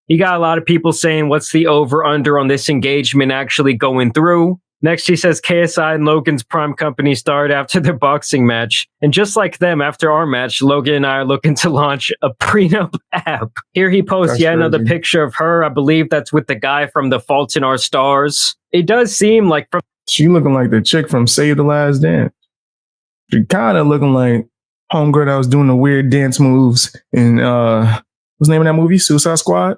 You got a lot of people saying, what's the over-under on this engagement actually going through? Next, he says KSI and Logan's prime company started after their boxing match. And just like them, after our match, Logan and I are looking to launch a prenup app. Here he posts yet another picture of her. I believe that's with the guy from The Fault in Our Stars. It does seem like... She looking like the chick from Save the Last Dance. She kind of looking like homegirl that was doing the weird dance moves in, what's the name of that movie? Suicide Squad?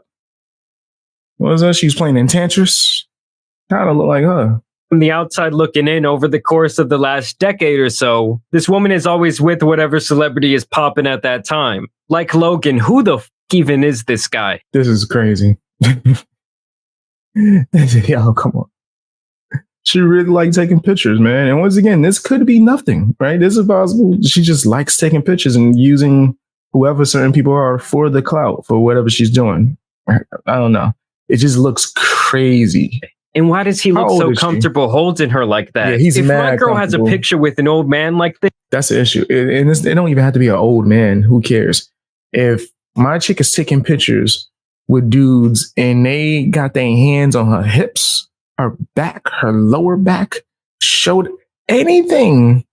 What was that? She was playing Enchantress. Kind of look like her. From the outside looking in, over the course of the last decade or so, this woman is always with whatever celebrity is popping at that time. Like Logan, who the f even is this guy? This is crazy. Yo, come on. She really likes taking pictures, man. And once again, this could be nothing, right? This is possible. She just likes taking pictures and using whoever certain people are for the clout, for whatever she's doing. I don't know. It just looks crazy. And why does he look so comfortable holding her like that? Yeah, he's if mad my girl has a picture with an old man like this... That's the issue. And it don't even have to be an old man. Who cares? If my chick is taking pictures with dudes and they got their hands on her hips, her back, her lower back, showed anything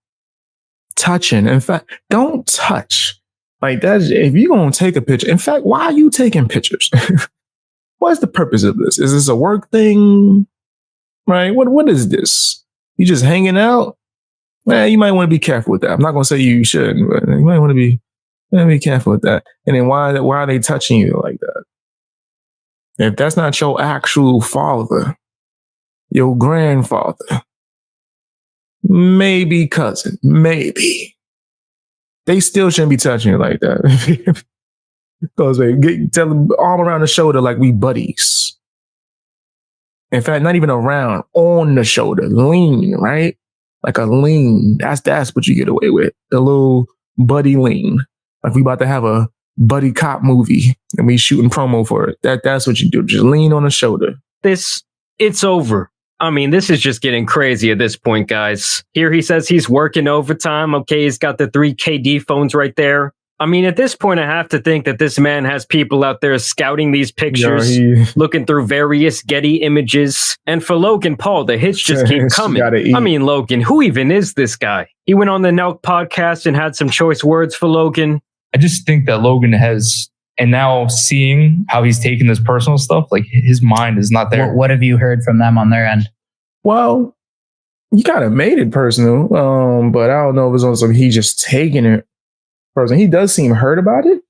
touching. In fact, don't touch. Like that. If you're going to take a picture, in fact, why are you taking pictures? What's the purpose of this? Is this a work thing? Right? What is this? You just hanging out? Man, you might want to be careful with that. I'm not going to say you shouldn't, but you might want to be careful with that. And then why are they touching you like that? If that's not your actual father, your grandfather, maybe cousin, maybe, they still shouldn't be touching you like that. Because tell them arm around the shoulder like we buddies. In fact, not even around, on the shoulder, lean, right? Like a lean. That's what you get away with. A little buddy lean. Like we about to have a buddy cop movie and we shooting promo for it. That's what you do. Just lean on the shoulder. It's over. I mean, this is just getting crazy at this point, guys. Here he says he's working overtime. Okay, he's got the 3 KD phones right there. I mean, at this point, I have to think that this man has people out there scouting these pictures, looking through various Getty images. And for Logan Paul, the hits just keep coming. I mean, Logan, who even is this guy? He went on the Nelk podcast and had some choice words for Logan. I just think that Logan has, and now seeing how he's taking this personal stuff, like his mind is not there. What have you heard from them on their end? Well, you kind of made it personal, but I don't know if it's on some he just taking it. He does seem hurt about it.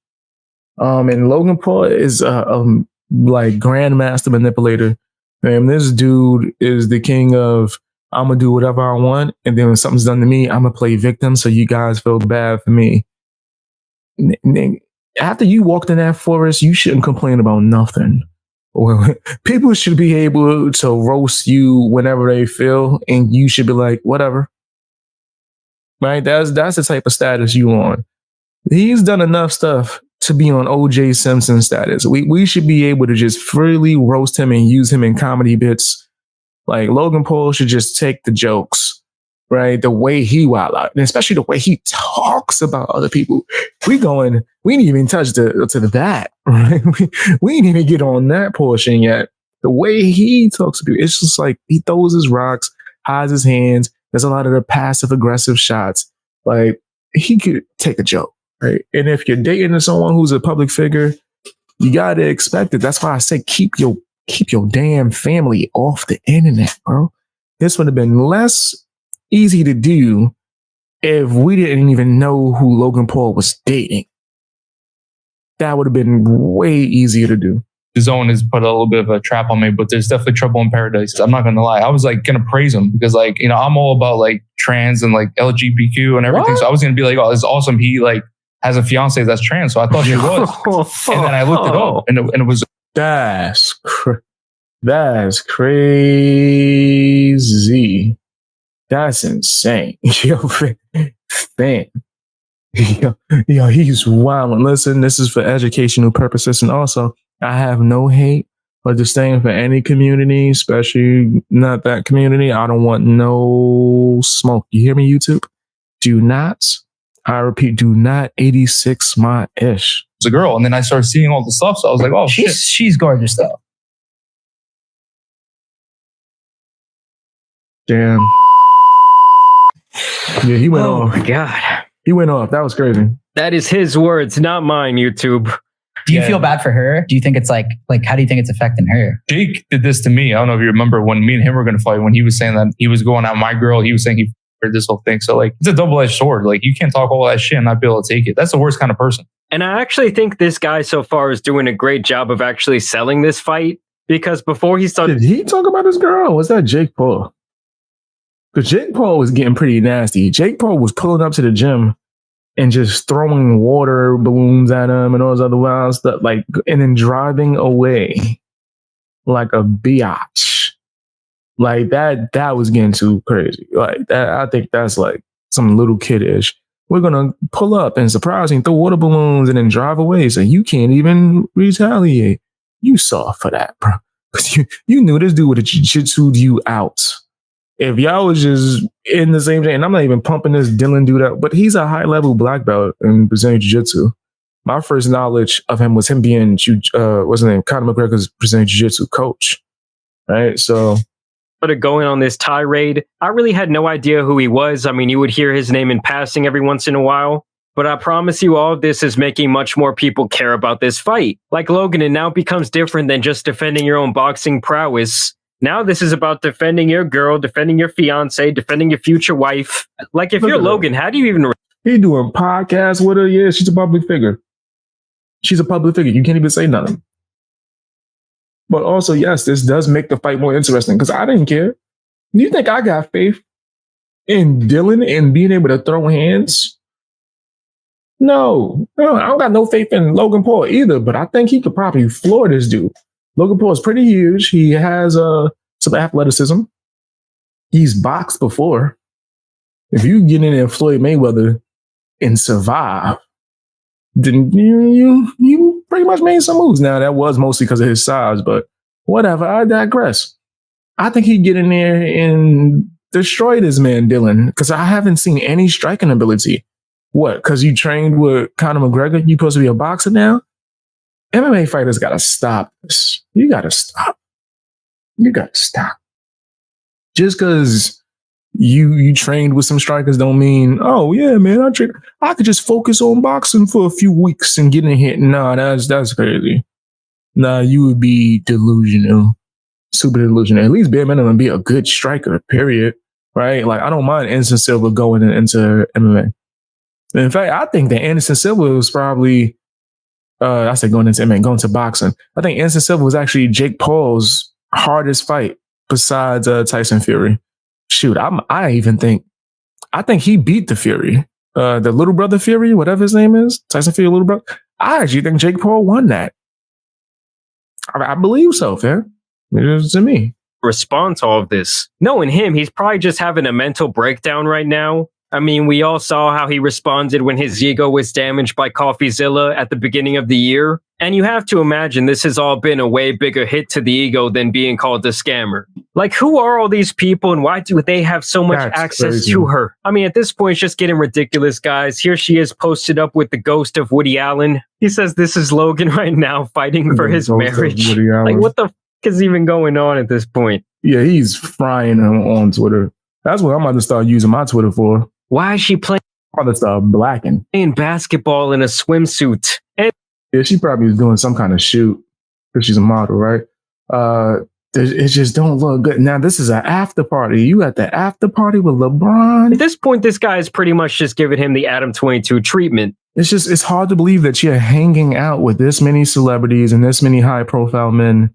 And Logan Paul is like grandmaster manipulator. And this dude is the king of I'm gonna do whatever I want, and then when something's done to me, I'm gonna play victim so you guys feel bad for me. After you walked in that forest, you shouldn't complain about nothing. Well, people should be able to roast you whenever they feel, and you should be like, whatever. Right? That's the type of status you on. He's done enough stuff to be on O.J. Simpson status. We should be able to just freely roast him and use him in comedy bits. Like Logan Paul should just take the jokes, right? The way he wild out, and especially the way he talks about other people. We didn't even touch to that, right? We didn't even get on that portion yet. The way he talks to people, it's just like he throws his rocks, hides his hands. There's a lot of the passive aggressive shots. Like he could take a joke. Right. And if you're dating someone who's a public figure, you got to expect it. That's why I say keep your damn family off the internet, bro. This would have been less easy to do if we didn't even know who Logan Paul was dating. That would have been way easier to do. The zone has put a little bit of a trap on me, but there's definitely trouble in paradise. I'm not going to lie. I was like going to praise him because like, you know, I'm all about like trans and like LGBTQ and everything. What? So I was going to be like, oh, this is awesome. He like has a fiance that's trans. So I thought she was. And then I looked it up and it was. That's crazy. That's insane. Yo, man. Yo, he's wild. Listen, this is for educational purposes. And also, I have no hate or disdain for any community, especially not that community. I don't want no smoke. You hear me, YouTube? Do not, I repeat, do not 86 my ish. was a girl. And then I started seeing all the stuff. So I was like, oh, shit. She's gorgeous though. Damn. Yeah, he went Oh off. my God. He went off. That was crazy. That is his words, not mine, YouTube. Do you feel bad for her? Do you think it's like how do you think it's affecting her? Jake did this to me. I don't know if you remember when me and him were going to fight, when he was saying that he was going at my girl, he was saying he heard this whole thing. So like, it's a double-edged sword. Like, you can't talk all that shit and not be able to take it. That's the worst kind of person. And I actually think this guy so far is doing a great job of actually selling this fight, because before he started... Did he talk about his girl? Or was that Jake Paul? Because Jake Paul was getting pretty nasty. Jake Paul was pulling up to the gym and just throwing water balloons at him and all this other wild stuff, like, and then driving away like a biatch. Like that was getting too crazy. Like that, I think that's like some little kiddish. We're gonna pull up and surprise and throw water balloons and then drive away, so you can't even retaliate. You soft for that, bro. Because you knew this dude would have jiu-jitsu'd you out. If y'all was just in the same thing, and I'm not even pumping this Dylan dude out, but he's a high-level black belt in Brazilian Jiu-Jitsu. My first knowledge of him was him being, what's his name, Conor McGregor's Brazilian Jiu-Jitsu coach, right? So, started going on this tirade, I really had no idea who he was. I mean, you would hear his name in passing every once in a while, but I promise you all of this is making much more people care about this fight. Like Logan, it now becomes different than just defending your own boxing prowess. Now this is about defending your girl, defending your fiance, defending your future wife. Like, if you're Logan, how do you even... He doing podcasts with her? Yeah, she's a public figure. She's a public figure. You can't even say nothing. But also, yes, this does make the fight more interesting, because I didn't care. Do you think I got faith in Dylan and being able to throw hands? No, I don't got no faith in Logan Paul either, but I think he could probably floor this dude. Logan Paul is pretty huge. He has some athleticism. He's boxed before. If you get in there Floyd Mayweather and survive, then you pretty much made some moves. Now, that was mostly because of his size, but whatever. I digress. I think he'd get in there and destroy this man, Dylan, because I haven't seen any striking ability. What? Because you trained with Conor McGregor? You supposed to be a boxer now? MMA fighters got to stop this. You got to stop. You got to stop. Just because you trained with some strikers don't mean, oh, yeah, man, I could just focus on boxing for a few weeks and get in hit. Nah, that's crazy. Nah, you would be delusional. Super delusional. At least bare minimum be a good striker, period. Right? Like, I don't mind Anderson Silva going into MMA. In fact, I think that Anderson Silva was probably... I said going to boxing. I think Anderson Silva was actually Jake Paul's hardest fight besides Tyson Fury. Shoot, I think he beat the Fury. The little brother Fury, whatever his name is, Tyson Fury, little brother. I actually think Jake Paul won that. I believe so, fam. It is to me. Respond to all of this. Knowing him, he's probably just having a mental breakdown right now. I mean, we all saw how he responded when his ego was damaged by CoffeeZilla at the beginning of the year. And you have to imagine this has all been a way bigger hit to the ego than being called a scammer. Like, who are all these people and why do they have so much access to her? I mean, at this point, it's just getting ridiculous, guys. Here she is posted up with the ghost of Woody Allen. He says this is Logan right now fighting for his marriage. Like, what the f*** is even going on at this point? Yeah, he's frying him on Twitter. That's what I'm about to start using my Twitter for. Why is she playing blacking basketball in a swimsuit? And yeah, she probably was doing some kind of shoot because she's a model, right? It just don't look good. Now, this is an after party. You at the after party with LeBron? At this point, this guy is pretty much just giving him the Adam 22 treatment. It's hard to believe that you're hanging out with this many celebrities and this many high profile men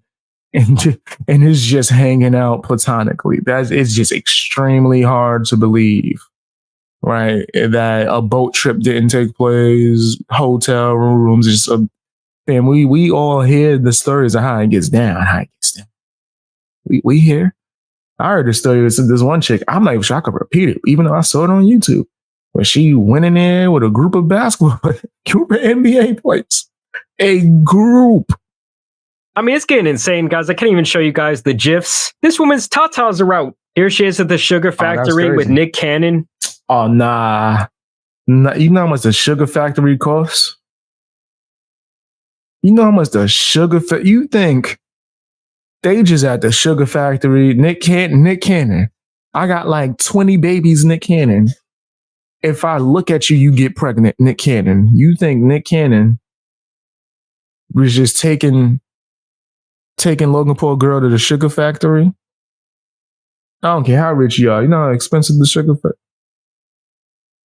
and is just hanging out platonically. It's just extremely hard to believe. Right, that a boat trip didn't take place, hotel rooms, just and we all hear the stories of how it gets down, We hear. I heard the story of this one chick. I'm not even sure I could repeat it, even though I saw it on YouTube, where she went in there with a group of NBA players, a group. I mean, it's getting insane, guys. I can't even show you guys the GIFs. This woman's tatas are out. Here she is at the Sugar Factory with Nick Cannon. Oh, nah. You know how much the Sugar Factory costs? You know how much the you think they just at the sugar factory, Nick Cannon. I got like 20 babies, Nick Cannon. If I look at you, you get pregnant, Nick Cannon. You think Nick Cannon was just taking Logan Paul girl to the sugar factory? I don't care how rich you are. You know how expensive the sugar factory.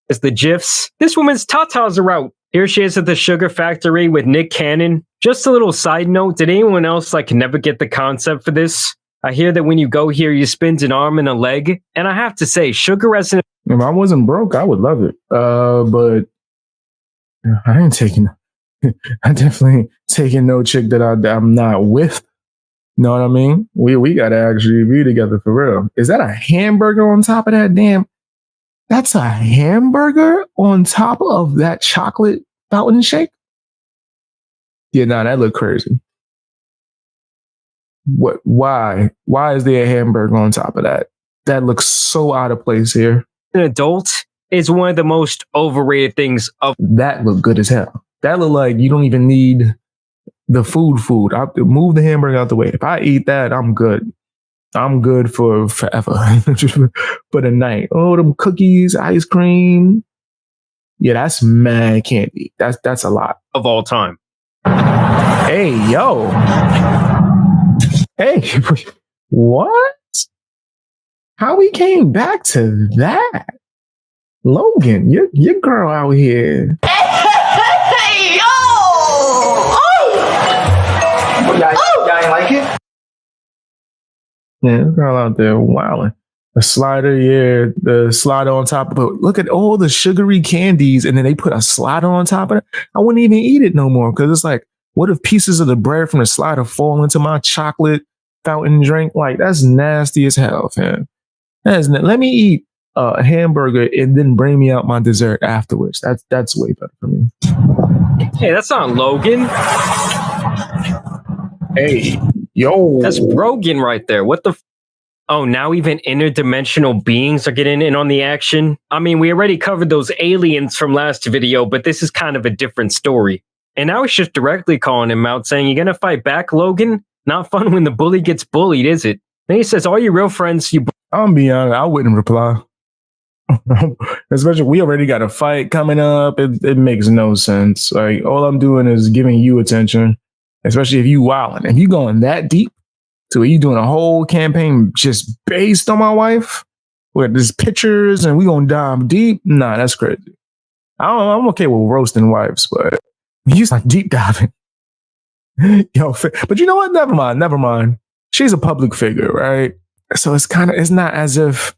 It's the GIFs. This woman's tatas are out. Here she is at the sugar factory with Nick Cannon. Just a little side note, did anyone else never get the concept for this? I hear that when you go here, you spend an arm and a leg. And I have to say, sugar as an... If I wasn't broke, I would love it. But I ain't taking... I definitely ain't taking no chick that I'm not with. Know what I mean? We gotta actually be together for real. Is that a hamburger on top of that damn... That's a hamburger on top of that chocolate fountain shake? Yeah, nah, that look crazy. What? Why? Why is there a hamburger on top of that? That looks so out of place here. An adult is one of the most overrated things of... That look good as hell. That look like you don't even need the food. I move the hamburger out the way. If I eat that, I'm good. I'm good for forever. Just for the night. Oh, them cookies, ice cream. Yeah, that's mad candy. That's a lot. Of all time. Hey, yo. Hey, what? How we came back to that? Logan, your girl out here. Hey, yo! Oh! Y'all ain't like it? Yeah, girl out there wilding. The slider, yeah, the slider on top of it. Look at all the sugary candies, and then they put a slider on top of it. I wouldn't even eat it no more because it's like, what if pieces of the bread from the slider fall into my chocolate fountain drink? Like, that's nasty as hell, fam. Let me eat a hamburger and then bring me out my dessert afterwards. That's way better for me. Hey, that's not Logan. Hey, yo. That's Rogan right there. What the... Oh, now even interdimensional beings are getting in on the action? I mean, we already covered those aliens from last video, but this is kind of a different story. And now he's just directly calling him out, saying, "You gonna fight back, Logan? Not fun when the bully gets bullied, is it?" Then he says, "All your real friends, you..." I'm be honest, I wouldn't reply. Especially, we already got a fight coming up. It makes no sense. Like, all I'm doing is giving you attention, especially if you wilding. If you going that deep to where you doing a whole campaign just based on my wife, where there's pictures and we gonna dive deep, nah, that's crazy. I'm okay with roasting wives, but you start deep diving. Yo, but you know what? Never mind. She's a public figure, right? So it's not as if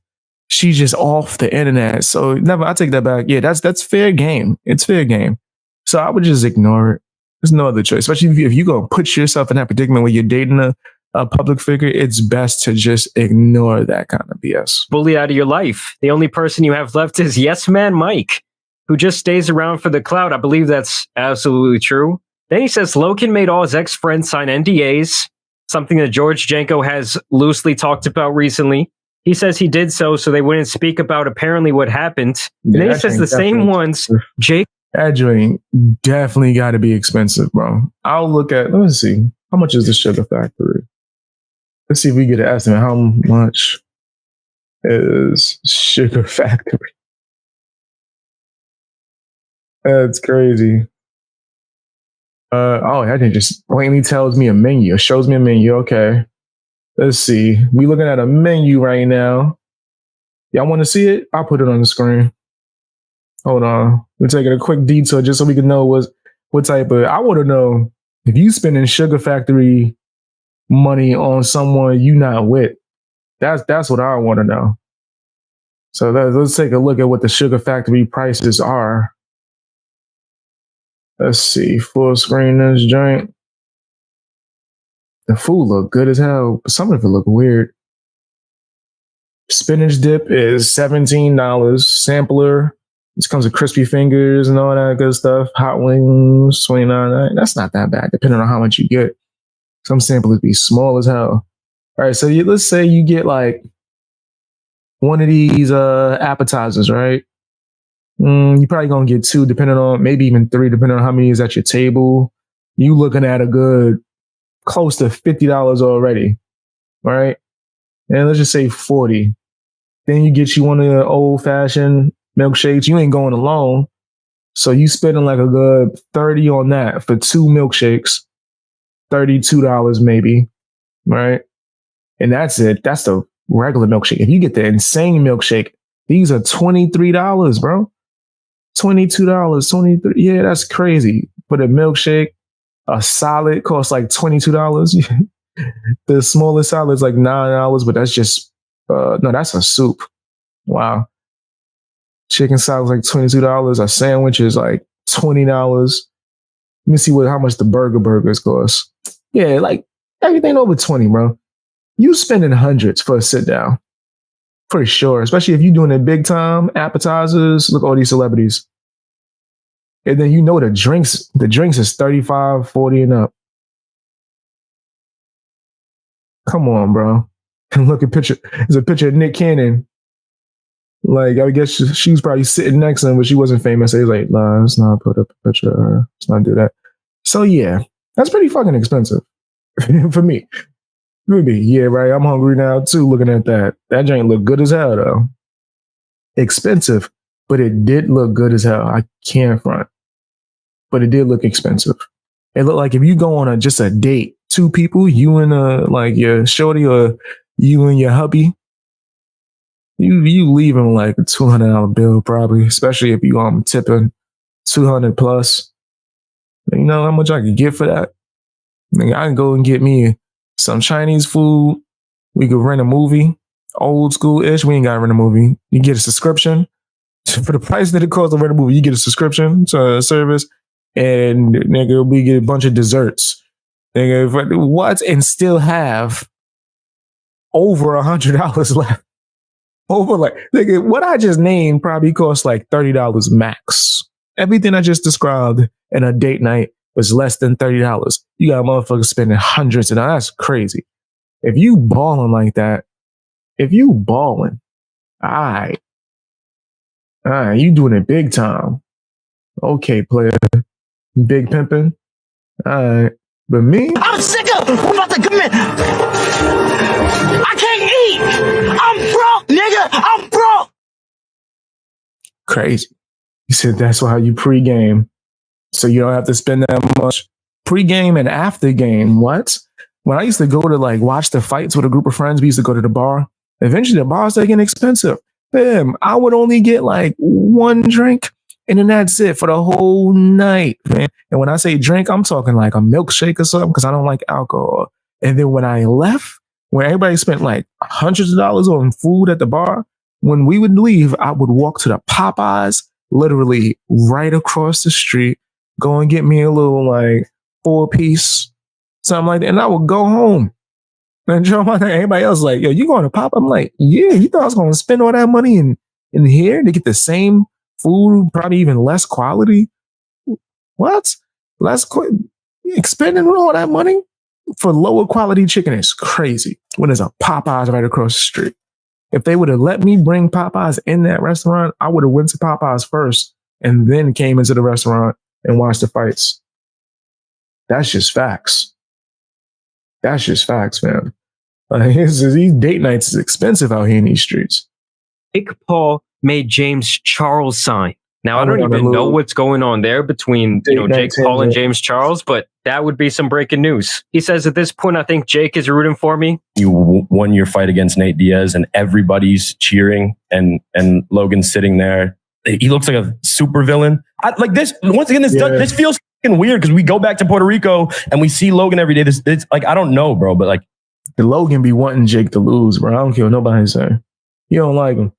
she's just off the internet. So I take that back. Yeah, that's fair game. It's fair game. So I would just ignore it. There's no other choice. Especially if you go put yourself in that predicament where you're dating a public figure, it's best to just ignore that kind of BS. Bully out of your life. The only person you have left is Yes Man Mike, who just stays around for the clout. I believe that's absolutely true. Then he says Logan made all his ex-friends sign NDAs, something that George Janko has loosely talked about recently. He says he did so they wouldn't speak about apparently what happened. And then he says the same ones, Jake... That drink definitely got to be expensive, bro. I'll look at, let me see. How much is the Sugar Factory? Let's see if we get an estimate. How much is Sugar Factory? That's crazy. That thing just plainly tells me a menu. It shows me a menu. Okay. Let's see. We looking at a menu right now. Y'all want to see it? I'll put it on the screen. Hold on. We're taking a quick detour just so we can know what type of... I want to know if you spending Sugar Factory money on someone you not with. That's what I want to know. So let's take a look at what the Sugar Factory prices are. Let's see. Full screen this joint. The food look good as hell, but some of it look weird. Spinach dip is $17. Sampler. This comes with crispy fingers and all that good stuff. Hot wings, $29. That's not that bad, depending on how much you get. Some samplers be small as hell. All right, so let's say you get like one of these appetizers, right? You're probably gonna get two, depending on maybe even three, depending on how many is at your table. you looking at a good close to $50 already, right? And let's just say 40. Then you get you one of the old fashioned milkshakes. You ain't going alone. So you spending like a good 30 on that for 2 milkshakes, $32 maybe, right? And that's it. That's the regular milkshake. If you get the insane milkshake, these are $23, bro. $22, 23. Yeah, that's crazy. For the milkshake, a salad costs like $22. The smallest salad is like $9, but that's just no, that's a soup. Wow. Chicken salad is like $22. A sandwich is like $20. Let me see how much the burgers cost. Yeah, like everything over 20, bro. You spending hundreds for a sit down. For sure. Especially if you're doing it big time, appetizers, look at all these celebrities. And then you know the drinks is 35, 40 and up. Come on, bro. And look at picture. There's a picture of Nick Cannon. Like, I guess she was probably sitting next to him, but she wasn't famous. So he's like, nah, let's not put up a picture of her. Let's not do that. So yeah, that's pretty fucking expensive for me. Maybe, yeah, right. I'm hungry now too. Looking at that, that joint look good as hell though. Expensive, but it did look good as hell. I can't front, but it did look expensive. It looked like if you go on just a date, 2 people, you and like your shorty or you and your hubby, you leave him like a $200 bill probably, especially if you tipping 200 plus. You know how much I could get for that? I can go and get me some Chinese food. We could rent a movie, old school-ish. We ain't got to rent a movie. You get a subscription. For the price that it costs to rent a movie, you get a subscription to a service, and nigga, we get a bunch of desserts. Nigga, what? And still have over $100 left. Over like, nigga, what I just named probably costs like $30 max. Everything I just described in a date night was less than $30. You got motherfuckers spending hundreds of dollars. That's crazy. If you balling like that, all right, you doing it big time. Okay, player. Big pimping. All right. But me? I'm sick of it. I'm about to come in. I can't eat. I'm broke, nigga. I'm broke. Crazy. He said that's why you pregame. So you don't have to spend that much. Pregame and after game. What? When I used to go to like watch the fights with a group of friends, we used to go to the bar. Eventually the bars are getting expensive. Bam, I would only get like 1 drink and then that's it for the whole night, man. And when I say drink, I'm talking like a milkshake or something because I don't like alcohol. And then when I left, when everybody spent like hundreds of dollars on food at the bar, when we would leave, I would walk to the Popeyes, literally right across the street, go and get me a little like 4-piece, something like that. And I would go home. And everybody else like, yo, you going to Pop? I'm like, yeah, you thought I was going to spend all that money in here to get the same food, probably even less quality? What? Spending all that money for lower quality chicken is crazy when there's a Popeyes right across the street. If they would have let me bring Popeyes in that restaurant, I would have went to Popeyes first and then came into the restaurant and watched the fights. That's just facts. That's just facts, man. These date nights is expensive out here in these streets. Jake Paul made James Charles sign. Now, I don't even know what's going on there between Jake Paul and James Charles, but that would be some breaking news. He says, at this point, I think Jake is rooting for me. You won your fight against Nate Diaz and everybody's cheering and Logan's sitting there. He looks like a super villain. Like this, once again, this feels fucking weird because we go back to Puerto Rico and we see Logan every day. It's like, I don't know, bro, but like. The Logan be wanting Jake to lose, bro. I don't care what nobody's saying. You don't like him.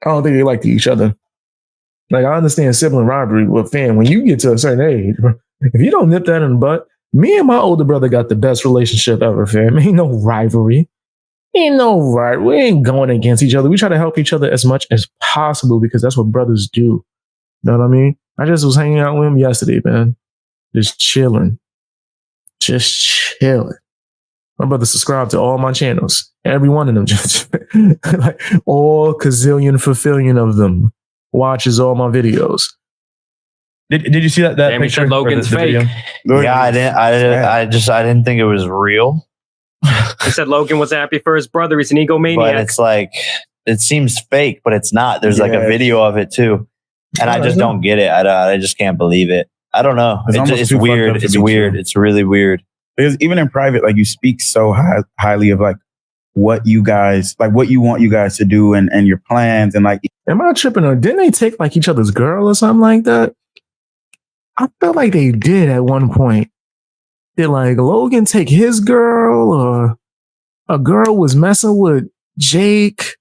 I don't think they like each other. Like, I understand sibling rivalry, but fam, when you get to a certain age, bro, if you don't nip that in the butt, me and my older brother got the best relationship ever, fam. Ain't no rivalry. We ain't going against each other. We try to help each other as much as possible because that's what brothers do. You know what I mean? I just was hanging out with him yesterday, man. Just chilling. My brother subscribed to all my channels. Every one of them. Just like all gazillion fulfillion of them. Watches all my videos. Did you see that Damn, he picture? said or Logan's fake. video? Yeah, I didn't think it was real. He said Logan was happy for his brother. He's an But egomaniac. it's like it seems fake, but it's not. There's like a video of it too, and I just don't get it. I just can't believe it. I don't know. It's too fucked weird. up to It's be weird. true. It's really weird. Because even in private, like you speak so highly of like what you guys, like what you want you guys to do and your plans and like. Am I tripping? Or didn't they take like each other's girl or something like that? I felt like they did at one point. Did like Logan take his girl, or a girl was messing with Jake?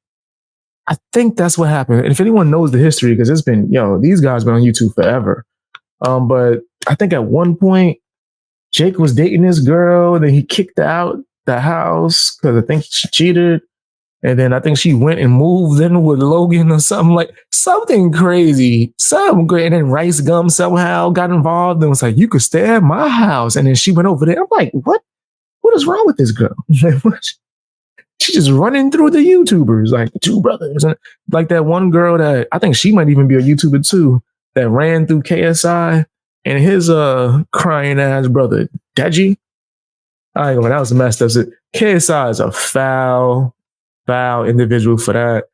I think that's what happened. And if anyone knows the history, because it's been, these guys been on YouTube forever. But I think at one point, Jake was dating this girl, and then he kicked her out the house because I think she cheated. And then I think she went and moved in with Logan or something crazy. Something great. And then Rice Gum somehow got involved and was like, you could stay at my house. And then she went over there. I'm like, what? What is wrong with this girl? She's just running through the YouTubers, like the two brothers. And like that one girl that I think she might even be a YouTuber too, that ran through KSI and his crying ass brother, Deji. I ain't gonna, that was messed up. KSI is a foul individual for that.